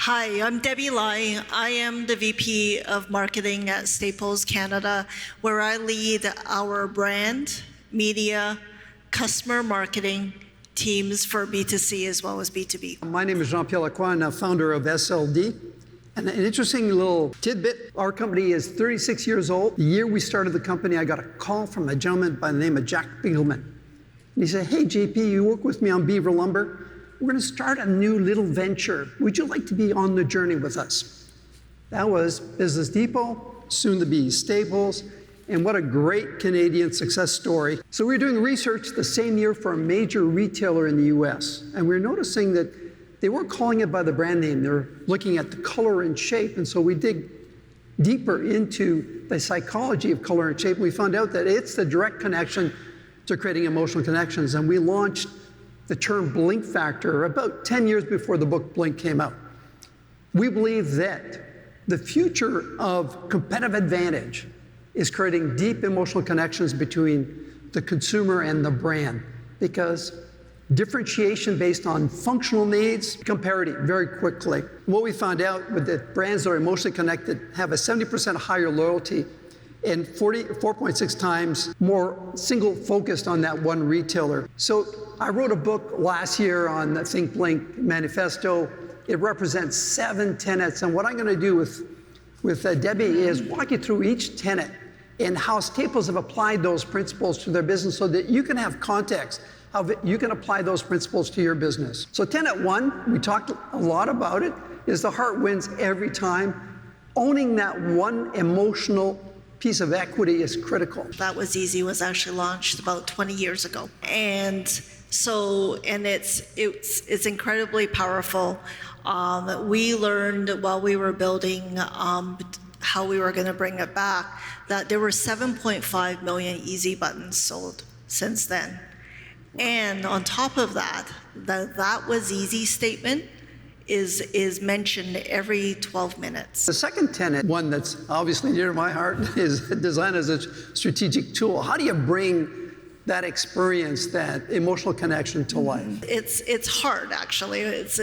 Hi, I'm Debbie Lai. I am the VP of Marketing at Staples Canada, where I lead our brand, media, customer marketing teams for B2C as well as B2B. My name is Jean-Pierre Lacroix. I'm the founder of SLD. And an interesting little tidbit, our company is 36 years old. The year we started the company, I got a call from a gentleman by the name of Jack Begelman. And he said, "Hey, JP, you work with me on Beaver Lumber. We're going to start a new little venture. Would you like to be on the journey with us?" That was Business Depot, soon to be Staples, and what a great Canadian success story. So we were doing research the same year for a major retailer in the US, and we were noticing that they weren't calling it by the brand name. They were looking at the color and shape, and so we dig deeper into the psychology of color and shape, and we found out that it's the direct connection to creating emotional connections, and we launched the term Blink Factor about 10 years before the book Blink came out. We believe that the future of competitive advantage is creating deep emotional connections between the consumer and the brand, because differentiation based on functional needs become parity very quickly. What we found out with the brands that are emotionally connected have a 70% higher loyalty and 4.6 times more single focused on that one retailer. So I wrote a book last year on the Think Blink Manifesto. It represents 7 tenets, and what I'm going to do with Debbie is walk you through each tenet and how Staples have applied those principles to their business so that you can have context, how you can apply those principles to your business. So tenet 1, we talked a lot about it, is the heart wins every time. Owning that one emotional piece of equity is critical. That Was Easy was actually launched about 20 years ago. And it's incredibly powerful. We learned while we were building how we were going to bring it back that there were 7.5 million easy buttons sold since then. And on top of that, that was easy statement is mentioned every 12 minutes. The second tenet, one that's obviously dear to my heart, is design as a strategic tool. How do you bring that experience, that emotional connection to life? It's hard, actually. It's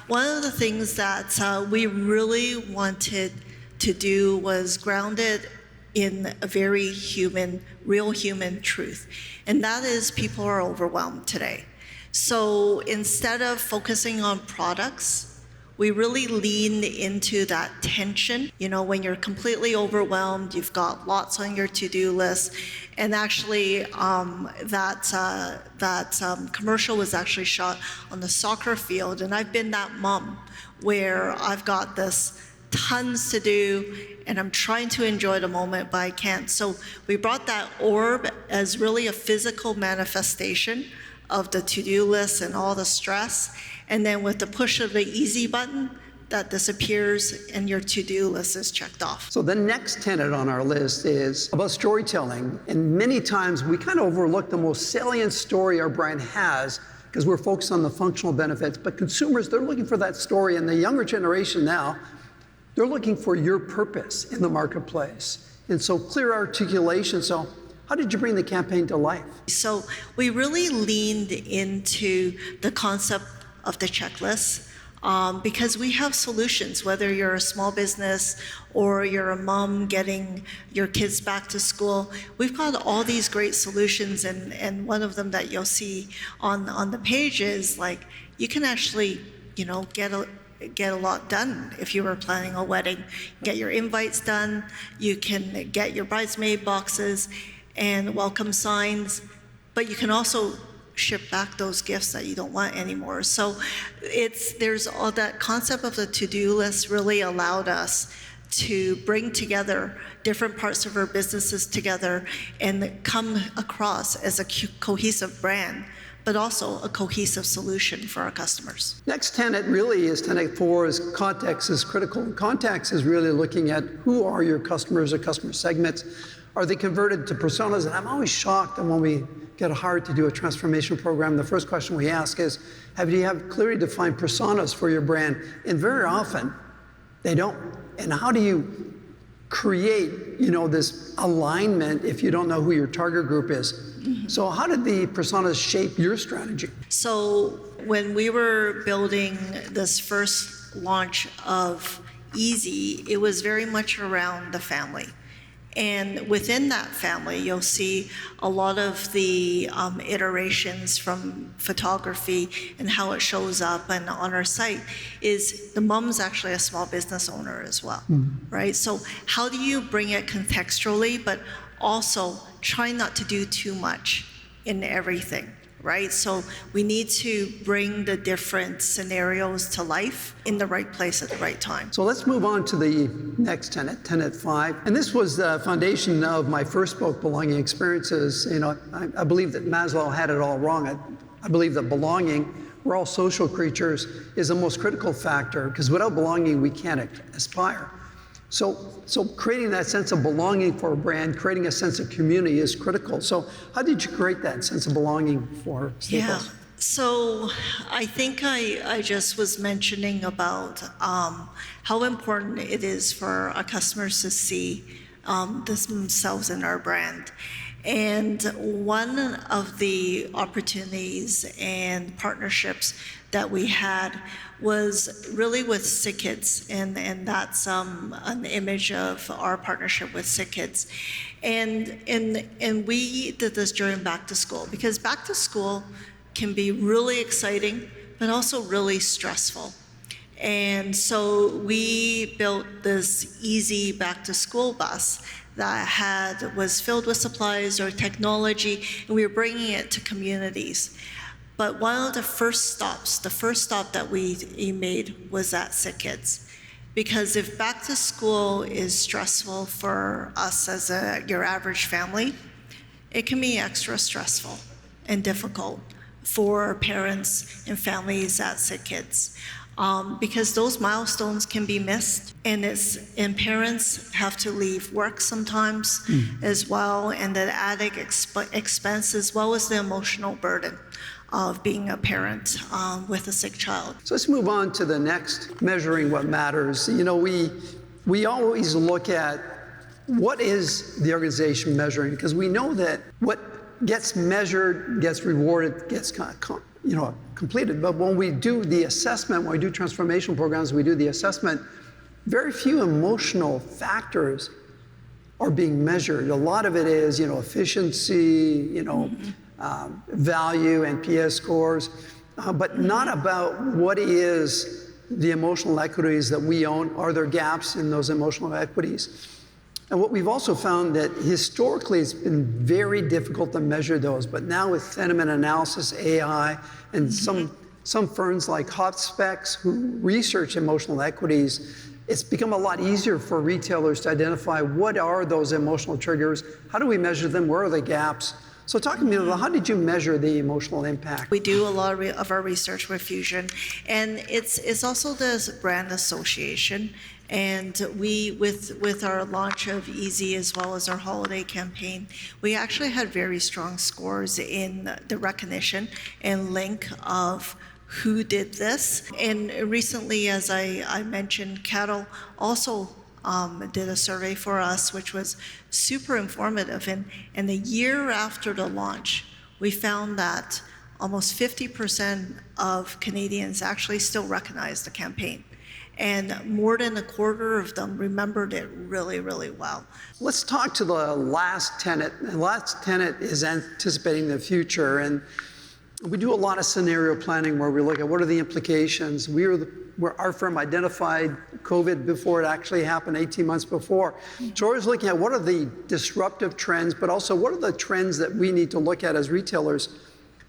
one of the things that we really wanted to do was ground it in a very human, real human truth. And that is people are overwhelmed today. So instead of focusing on products, we really leaned into that tension. You know, when you're completely overwhelmed, you've got lots on your to-do list. And actually, that commercial was actually shot on the soccer field. And I've been that mom where I've got this tons to do, and I'm trying to enjoy the moment, but I can't. So we brought that orb as really a physical manifestation of the to-do list and all the stress. And then with the push of the easy button, that disappears and your to-do list is checked off. So the next tenet on our list is about storytelling. And many times we kind of overlook the most salient story our brand has because we're focused on the functional benefits. But consumers, they're looking for that story. And the younger generation now, they're looking for your purpose in the marketplace. And so clear articulation. So how did you bring the campaign to life? So we really leaned into the concept of the checklist because we have solutions, whether you're a small business or you're a mom getting your kids back to school. We've got all these great solutions, and one of them that you'll see on the page is like you can actually, you know, get a lot done if you were planning a wedding. Get your invites done, you can get your bridesmaid boxes and welcome signs, but you can also ship back those gifts that you don't want anymore. So there's all that concept of the to-do list really allowed us to bring together different parts of our businesses together and come across as a cohesive brand, but also a cohesive solution for our customers. Next tenet really is tenet 4 is context is critical. Context is really looking at who are your customers or customer segments. Are they converted to personas? And I'm always shocked that when we get hired to do a transformation program, the first question we ask is, do you have clearly defined personas for your brand? And very often, they don't. And how do you create, you know, this alignment if you don't know who your target group is? Mm-hmm. So how did the personas shape your strategy? So when we were building this first launch of Easy, it was very much around the family. And within that family, you'll see a lot of the iterations from photography and how it shows up. And on our site is the mom's actually a small business owner as well, right? So how do you bring it contextually, but also try not to do too much in everything, right? So we need to bring the different scenarios to life in the right place at the right time. So let's move on to the next tenet, tenet 5. And this was the foundation of my first book, Belonging Experiences. You know, I believe that Maslow had it all wrong. I believe that belonging, we're all social creatures, is the most critical factor, because without belonging, we can't aspire. So creating that sense of belonging for a brand, creating a sense of community is critical. So how did you create that sense of belonging for Staples? Yeah. So I think I just was mentioning about how important it is for our customers to see themselves in our brand. And one of the opportunities and partnerships that we had was really with Sick Kids, and that's an image of our partnership with Sick Kids. And we did this during back to school, because back to school can be really exciting, but also really stressful. And so we built this easy back to school bus that was filled with supplies or technology, and we were bringing it to communities. But one of the first stop that we made was at Sick Kids. Because if back to school is stressful for us as your average family, it can be extra stressful and difficult for parents and families at Sick Kids. Because those milestones can be missed, and parents have to leave work sometimes as well, and the added expense as well as the emotional burden of being a parent with a sick child. So let's move on to the next, measuring what matters. You know, we always look at what is the organization measuring, because we know that what gets measured, gets rewarded, gets completed. But when we do the assessment, when we do transformational programs, we do the assessment, very few emotional factors are being measured. A lot of it is, efficiency, value, NPS scores, but not about what is the emotional equities that we own. Are there gaps in those emotional equities? And what we've also found that historically it's been very difficult to measure those, but now with sentiment analysis, AI, and some firms like HotSpecs who research emotional equities, it's become a lot easier for retailers to identify what are those emotional triggers, how do we measure them, where are the gaps? So talk to me about how did you measure the emotional impact? We do a lot of our research with Fusion, and it's also this brand association. And we, with our launch of Easy as well as our holiday campaign, we actually had very strong scores in the recognition and link of who did this. And recently, as I mentioned, Cattle also did a survey for us, which was super informative. And the year after the launch, we found that almost 50% of Canadians actually still recognize the campaign. And more than a quarter of them remembered it really, really well. Let's talk to the last tenet. The last tenet is anticipating the future. And we do a lot of scenario planning where we look at what are the implications. Our firm identified COVID before it actually happened, 18 months before. So we're always looking at what are the disruptive trends, but also what are the trends that we need to look at as retailers.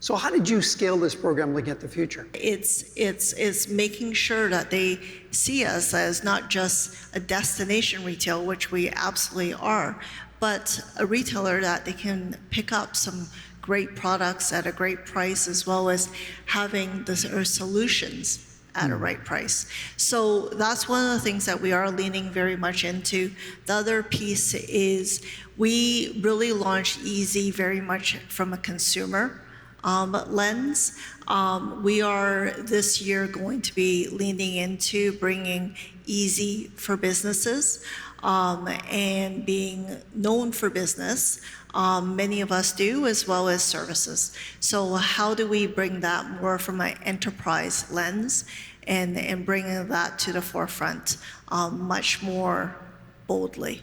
So how did you scale this program looking at the future? It's making sure that they see us as not just a destination retail, which we absolutely are, but a retailer that they can pick up some great products at a great price, as well as having the solutions at a right price. So that's one of the things that we are leaning very much into. The other piece is we really launched Easy very much from a consumer lens. We are this year going to be leaning into bringing Easy for businesses and being known for business. Many of us do, as well as services. So how do we bring that more from an enterprise lens and bringing that to the forefront much more boldly.